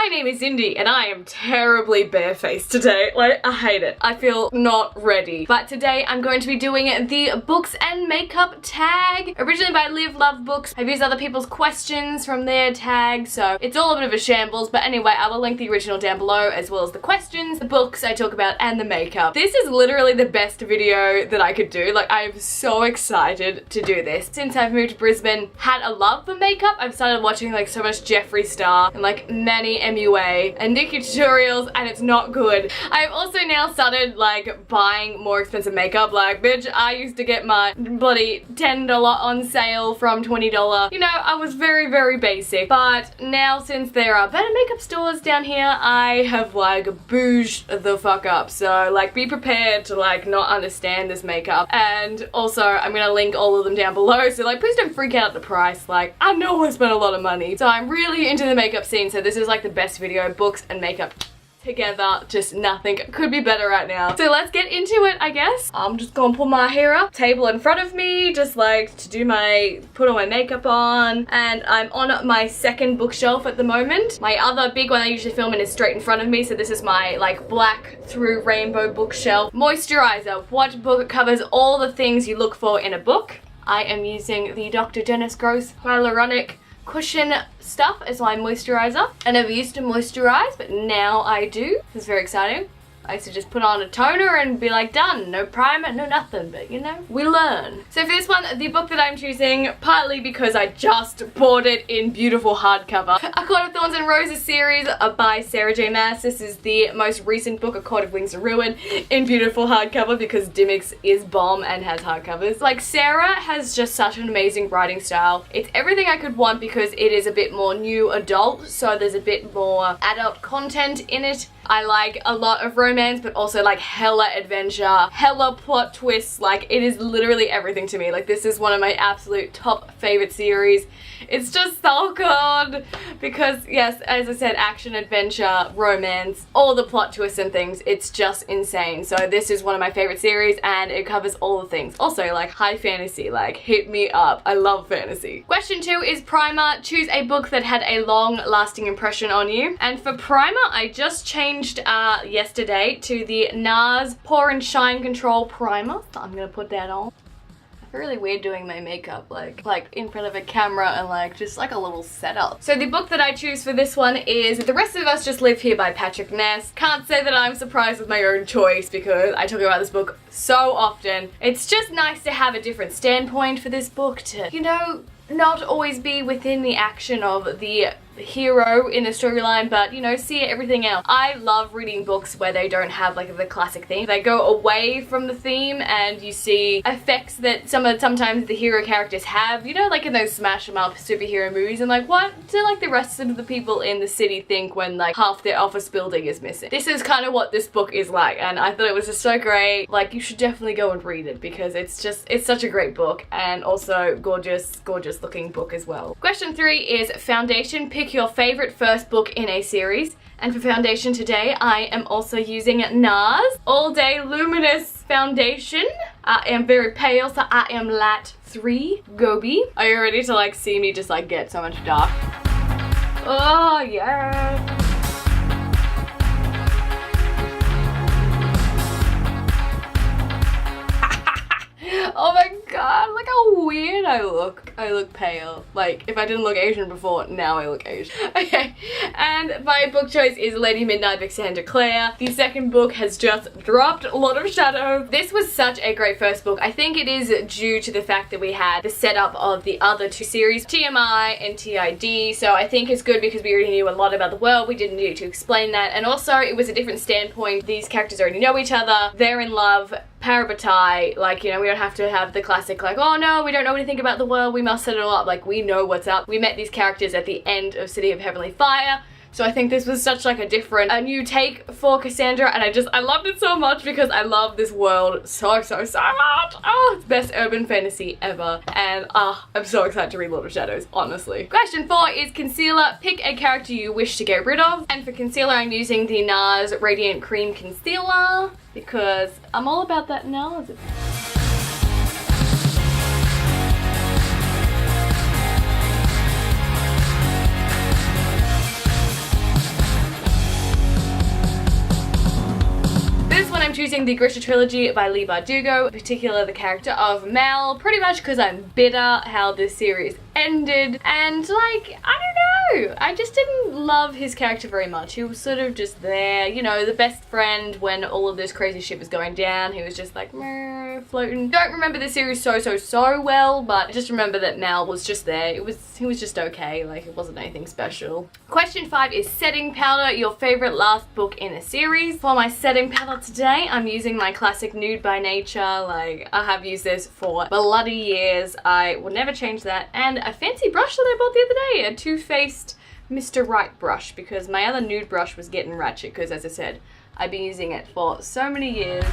My name is Indy and I am terribly barefaced today. Like, I hate it. I feel not ready. But today I'm going to be doing the books and makeup tag. Originally by Live Love Books. I've used other people's questions from their tag, so it's all a bit of a shambles. But anyway, I will link the original down below as well as the questions, the books I talk about, and the makeup. This is literally the best video that I could do. Like, I'm so excited to do this. Since I've moved to Brisbane, had a love for makeup. I've started watching like so much Jeffree Star and like many MUA and Nikki tutorials, and it's not good. I've also now started like buying more expensive makeup. Like, bitch, I used to get my bloody $10 on sale from $20. You know, I was very, very basic. But now, since there are better makeup stores down here, I have like bouged the fuck up. So like, be prepared to like not understand this makeup. And also, I'm gonna link all of them down below. So like, please don't freak out at the price. Like, I know I spent a lot of money. So I'm really into the makeup scene. So this is like the best video, books and makeup together. Just nothing could be better right now. So let's get into it, I guess. I'm just gonna pull my hair up, table in front of me, just like to do put all my makeup on. And I'm on my second bookshelf at the moment. My other big one I usually film in is straight in front of me. So this is my like black through rainbow bookshelf. Moisturizer. What book covers all the things you look for in a book? I am using the Dr. Dennis Gross Hyaluronic cushion stuff as my moisturizer. I never used to moisturize, but now I do. It's very exciting. I used to just put on a toner and be like, done. No primer, no nothing, but you know, we learn. So for this one, the book that I'm choosing, partly because I just bought it in beautiful hardcover. A Court of Thorns and Roses series by Sarah J. Maas. This is the most recent book, A Court of Wings of Ruin, in beautiful hardcover because Dimmicks is bomb and has hardcovers. Like, Sarah has just such an amazing writing style. It's everything I could want because it is a bit more new adult, so there's a bit more adult content in it. I like a lot of romance, but also like hella adventure, hella plot twists. Like, it is literally everything to me. Like, this is one of my absolute top favorite series. It's just so good because, yes, as I said, action, adventure, romance, all the plot twists and things. It's just insane. So this is one of my favorite series and it covers all the things. Also, like, high fantasy, like, hit me up. I love fantasy. Question 2 is primer. Choose a book that had a long-lasting impression on you. And for primer, I just changed yesterday to the Nars Pore and Shine Control Primer. So I'm gonna put that on. I feel really weird doing my makeup like in front of a camera and like just like a little setup. So the book that I choose for this one is The Rest of Us Just Live Here by Patrick Ness. Can't say that I'm surprised with my own choice because I talk about this book so often. It's just nice to have a different standpoint for this book to, you know, not always be within the action of the hero in a storyline, but you know, see everything else. I love reading books where they don't have like the classic theme. They go away from the theme and you see effects that sometimes the hero characters have, you know, like in those smash 'em up superhero movies, and like, what do like the rest of the people in the city think when like half their office building is missing? This is kind of what this book is like, and I thought it was just so great. Like, you should definitely go and read it because it's such a great book and also gorgeous looking book as well. Question 3 is foundation. Pick your favorite first book in a series. And for foundation today, I am also using Nars All Day Luminous Foundation. I am very pale, so I am light 3 Gobi. Are you ready to like see me just like get so much dark? Oh yeah. Oh my god, look how weird I look. I look pale. Like, if I didn't look Asian before, now I look Asian. Okay, and my book choice is Lady Midnight by Cassandra Clare. The second book has just dropped, a lot of shadow. This was such a great first book. I think it is due to the fact that we had the setup of the other 2 series, TMI and TID, so I think it's good because we already knew a lot about the world. We didn't need to explain that, and also it was a different standpoint. These characters already know each other, they're in love, parabatai, like, you know, we don't have to have the classic like, oh no, we don't know anything about the world, we must set it all up. Like, we know what's up. We met these characters at the end of City of Heavenly Fire, so I think this was such like a new take for Cassandra, and I loved it so much because I love this world so much. Oh, it's best urban fantasy ever, and I'm so excited to read Lord of Shadows, honestly. Question 4 is concealer. Pick a character you wish to get rid of, and for concealer I'm using the Nars Radiant Cream Concealer because I'm all about that Nars. choosing the Grisha trilogy by Leigh Bardugo, in particular the character of Mal, pretty much because I'm bitter how this series ended, and like, I don't know, I just didn't love his character very much. He was sort of just there, you know, the best friend when all of this crazy shit was going down. He was just like, meh, floating. Don't remember the series so well, but I just remember that Mal was just there. He was just okay, like it wasn't anything special. Question 5 is setting powder, your favorite last book in a series. For my setting powder today, I'm using my classic Nude by Nature. Like, I have used this for bloody years. I will never change that. And a fancy brush that I bought the other day, a Too Faced Mr. Right brush, because my other nude brush was getting ratchet because, as I said, I've been using it for so many years.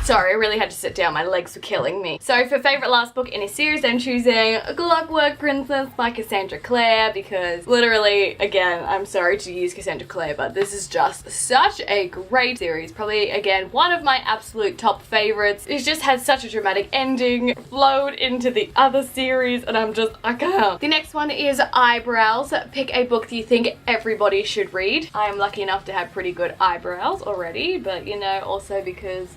Sorry, I really had to sit down, my legs were killing me. So for favourite last book in a series, I'm choosing Clockwork Princess by Cassandra Clare, because literally, again, I'm sorry to use Cassandra Clare, but this is just such a great series. Probably, again, one of my absolute top favourites. It just has such a dramatic ending, flowed into the other series, and I can't. The next one is eyebrows. Pick a book that you think everybody should read. I am lucky enough to have pretty good eyebrows already, but you know, also because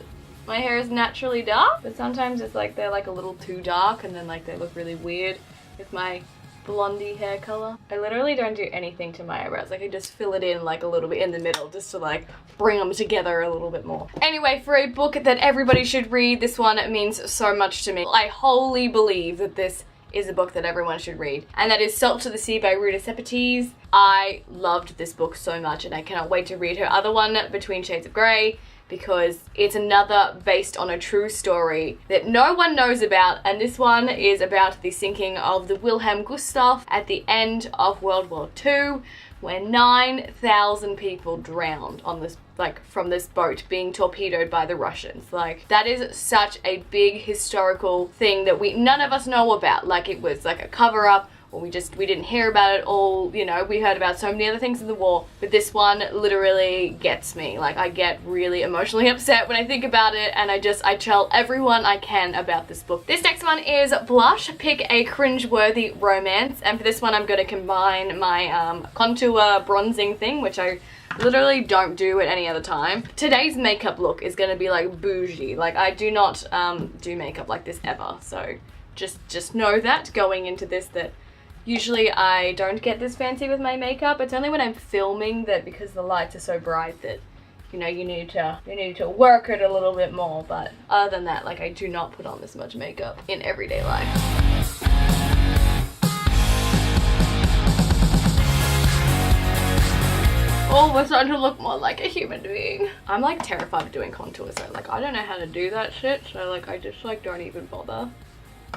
my hair is naturally dark, but sometimes it's like they're like a little too dark and then like they look really weird with my blondie hair color. I literally don't do anything to my eyebrows. Like I just fill it in like a little bit in the middle just to like bring them together a little bit more. Anyway, for a book that everybody should read, this one means so much to me. I wholly believe that this is a book that everyone should read, and that is Salt to the Sea by Ruta Sepetys. I loved this book so much and I cannot wait to read her other one, Between Shades of Grey, because it's another based on a true story that no one knows about, and this one is about the sinking of the Wilhelm Gustaf at the end of World War II, where 9,000 people drowned on this, like, from this boat being torpedoed by the Russians. Like, that is such a big historical thing that none of us know about. Like, it was like a cover-up, or we didn't hear about it all, you know, we heard about so many other things in the war, but this one literally gets me. Like, I get really emotionally upset when I think about it, and I tell everyone I can about this book. This next one is blush. Pick a cringe-worthy romance, and for this one I'm gonna combine my contour bronzing thing, which I literally don't do at any other time. Today's makeup look is gonna be like bougie. Like, I do not do makeup like this ever, so just know that going into this, that usually I don't get this fancy with my makeup. It's only when I'm filming that, because the lights are so bright, that, you know, you need to work it a little bit more. But other than that, like, I do not put on this much makeup in everyday life. Oh, we're starting to look more like a human being. I'm like terrified of doing contour, so like I don't know how to do that shit, so like I just like don't even bother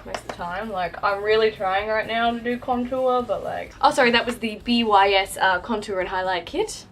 most of the time. Like, I'm really trying right now to do contour, but like, oh sorry, that was the BYS contour and highlight kit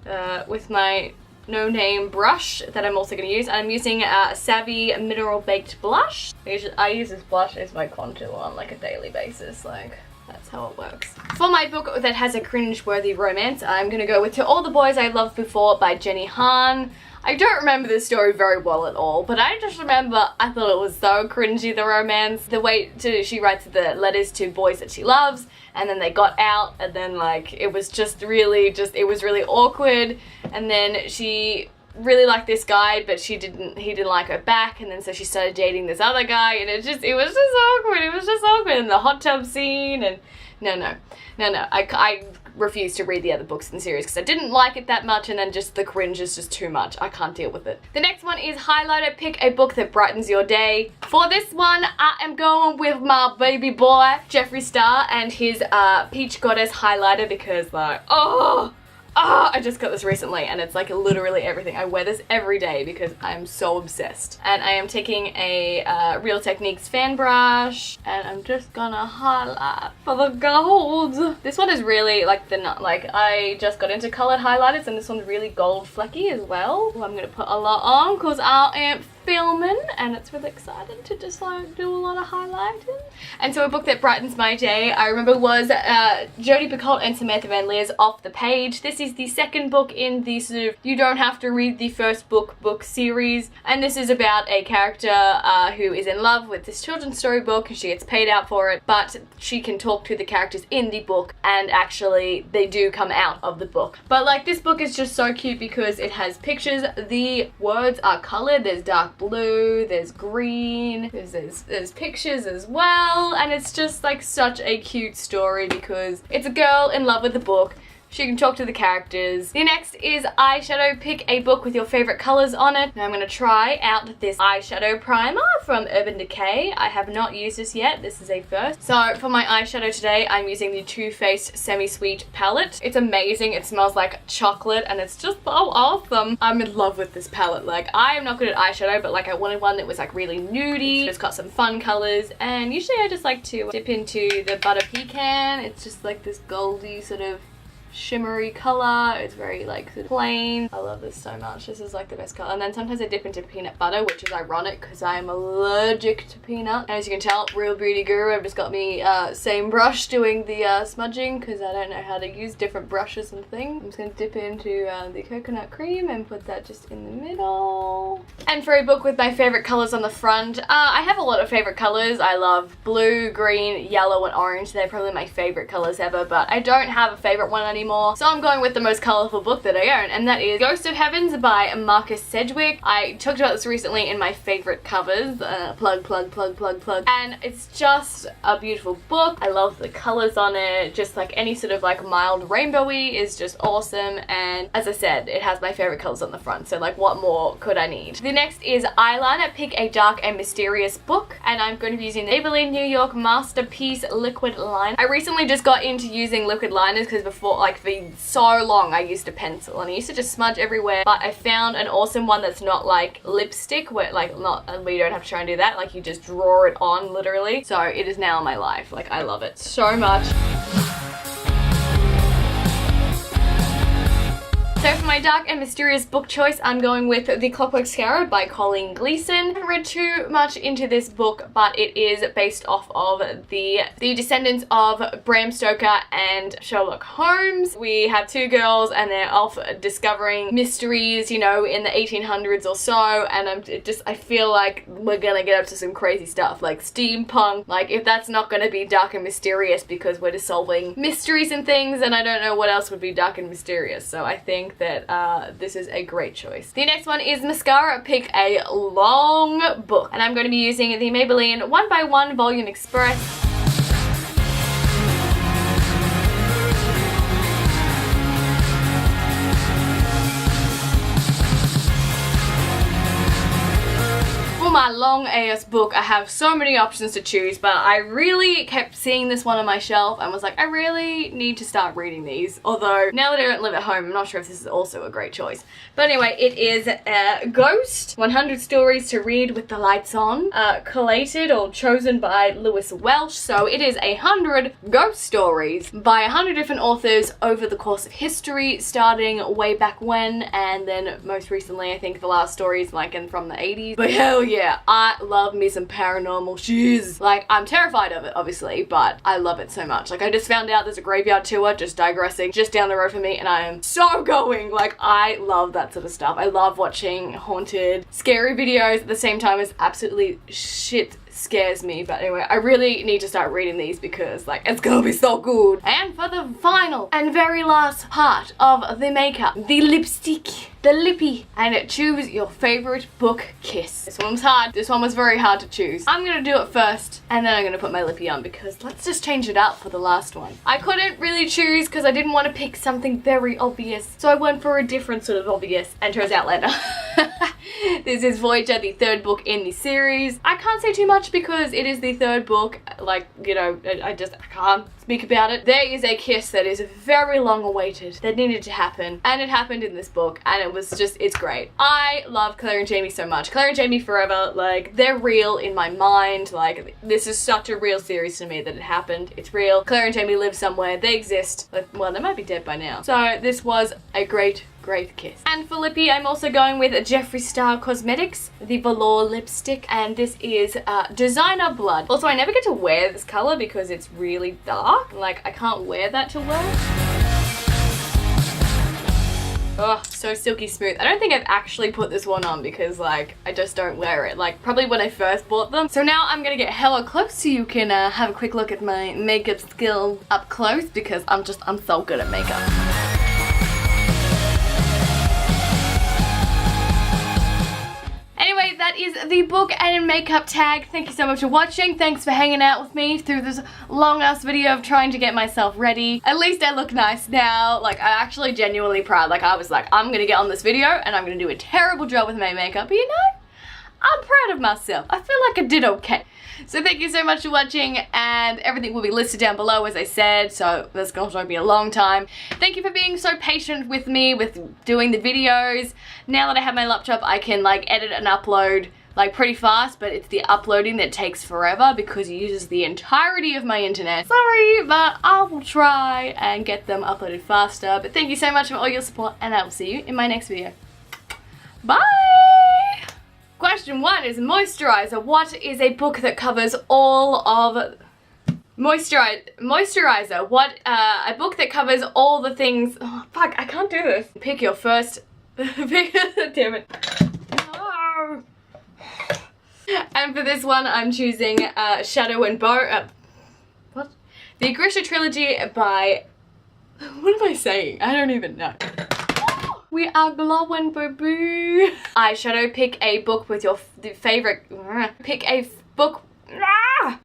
with my no-name brush that I'm also going to use, and I'm using a Savvy Mineral Baked Blush. I use this blush as my contour on like a daily basis. Like, that's how it works. For my book that has a cringe-worthy romance, I'm gonna go with To All the Boys I Loved Before by Jenny Han. I don't remember this story very well at all, but I just remember I thought it was so cringy, the romance. The way she writes the letters to boys that she loves, and then they got out, and then like, it was it was really awkward, and then she really liked this guy, but he didn't like her back, and then so she started dating this other guy, and it was just awkward. It was just awkward, and the hot tub scene, and no. I refuse to read the other books in the series because I didn't like it that much, and then just the cringe is just too much. I can't deal with it. The next one is Hyaluronic. Pick a book that brightens your day. For this one, I am going with my baby boy, Jeffree Star, and his Peach Goddess highlighter, because like, I just got this recently, and it's like literally everything. I wear this every day because I'm so obsessed. And I am taking a Real Techniques fan brush, and I'm just gonna highlight for the gold. This one is really like I just got into colored highlighters, and this one's really gold flecky as well. I'm gonna put a lot on because I am filming, and it's really exciting to just like do a lot of highlighting. And so a book that brightens my day, I remember, was Jodie, Picoult and Sammantha Van Leer's Off the Page. This is the second book in the sort of you don't have to read the first book series, and this is about a character who is in love with this children's storybook and she gets paid out for it, but she can talk to the characters in the book and actually they do come out of the book. But like, this book is just so cute because it has pictures, the words are colored, there's dark blue, there's green, there's pictures as well, and it's just like such a cute story because it's a girl in love with the book. She can talk to the characters. The next is eyeshadow. Pick a book with your favorite colors on it. Now I'm going to try out this eyeshadow primer from Urban Decay. I have not used this yet. This is a first. So for my eyeshadow today, I'm using the Too Faced Semi-Sweet palette. It's amazing. It smells like chocolate and it's just so awesome. I'm in love with this palette. Like, I am not good at eyeshadow, but like I wanted one that was like really nudie. It's got some fun colors, and usually I just like to dip into the Butter Pecan. It's just like this goldy sort of shimmery color. It's very like sort of plain. I love this so much. This is like the best color. And then sometimes I dip into peanut butter, which is ironic because I am allergic to peanut. And as you can tell, Real Beauty Guru have just got me same brush doing the smudging because I don't know how to use different brushes and things. I'm just going to dip into the coconut cream and put that just in the middle. And for a book with my favorite colors on the front, I have a lot of favorite colors. I love blue, green, yellow and orange. They're probably my favorite colors ever, but I don't have a favorite one anymore. So I'm going with the most colorful book that I own, and that is Ghost of Heavens by Marcus Sedgwick. I talked about this recently in my favorite covers. Plug. And it's just a beautiful book. I love the colors on it. Just like any sort of like mild rainbowy is just awesome. And as I said, it has my favorite colors on the front. So like, what more could I need? The next is Eyeliner. Pick a dark and mysterious book. And I'm going to be using the Maybelline New York Masterpiece Liquid Liner. I recently just got into using liquid liners because before, like for so long, I used a pencil and I used to just smudge everywhere. But I found an awesome one that's not like lipstick, where like where you don't have to try and do that. Like you just draw it on literally. So it is now my life. Like I love it so much. So for my dark and mysterious book choice, I'm going with The Clockwork Scarab by Colleen Gleeson. I haven't read too much into this book, but it is based off of the descendants of Bram Stoker and Sherlock Holmes. We have two girls and they're off discovering mysteries, you know, in the 1800s or so, and I feel like we're gonna get up to some crazy stuff, like steampunk. Like, if that's not gonna be dark and mysterious because we're just solving mysteries and things, and I don't know what else would be dark and mysterious, so I think that this is a great choice. The next one is mascara. Pick a long book, and I'm going to be using the Maybelline 1x1 Volume Express. My long AS book, I have so many options to choose, but I really kept seeing this one on my shelf and was like, I really need to start reading these. Although now that I don't live at home, I'm not sure if this is also a great choice. But anyway, it is Ghost, 100 Stories to Read with the Lights On, collated or chosen by Louise Walsh. So it is 100 ghost stories by 100 different authors over the course of history, starting way back when, and then most recently, I think the last story is like from the 80s. But hell yeah, I love me some paranormal shiz. Like, I'm terrified of it, obviously, but I love it so much. Like, I just found out there's a graveyard tour, just digressing, just down the road from me, and I am so going. Like, I love that sort of stuff. I love watching haunted, scary videos at the same time as absolutely shit scares me. But anyway, I really need to start reading these because like it's gonna be so good. And for the final and very last part of the makeup, the lipstick, the lippy, and choose your favorite book kiss. This one was hard. This one was very hard to choose. I'm gonna do it first and then I'm gonna put my lippy on because let's just change it up for the last one. I couldn't really choose because I didn't want to pick something very obvious, so I went for a different sort of obvious and chose Outlander. This is Voyager, the third book in the series. I can't say too much because it is the third book. Like, you know, I can't speak about it. There is a kiss that is very long awaited that needed to happen, and it happened in this book, and it was just, it's great. I love Clare and Jamie so much. Clare and Jamie forever. Like, they're real in my mind. Like, this is such a real series to me that it happened. It's real. Clare and Jamie live somewhere. They exist. Like, well, they might be dead by now. So this was a great Great kiss. And for lippy, I'm also going with Jeffree Star Cosmetics, the Velour lipstick, and this is Designer Blood. Also, I never get to wear this color because it's really dark. Like, I can't wear that to work. Oh, so silky smooth. I don't think I've actually put this one on because, like, I just don't wear it. Like, probably when I first bought them. So now I'm gonna get hella close so you can have a quick look at my makeup skill up close because I'm so good at makeup. Anyway, that is the book and makeup tag. Thank you so much for watching. Thanks for hanging out with me through this long ass video of trying to get myself ready. At least I look nice now. Like, I'm actually genuinely proud. Like, I was like, I'm gonna get on this video and I'm gonna do a terrible job with my makeup. But you know, I'm proud of myself. I feel like I did okay. So thank you so much for watching, and everything will be listed down below as I said, so that's going to be a long time. Thank you for being so patient with me with doing the videos. Now that I have my laptop, I can like edit and upload like pretty fast, but it's the uploading that takes forever because it uses the entirety of my internet. Sorry, but I will try and get them uploaded faster. But thank you so much for all your support, and I will see you in my next video. Bye! Question 1 is moisturizer. What is a book that covers all of moisturizer? What a book that covers all the things. Oh fuck, I can't do this. Pick your first. Damn it. No. And for this one, I'm choosing Shadow and Bone. What? The Grisha trilogy by. What am I saying? I don't even know. We are glowing, boo-boo. Eyeshadow, pick a book with your favorite. Pick a book.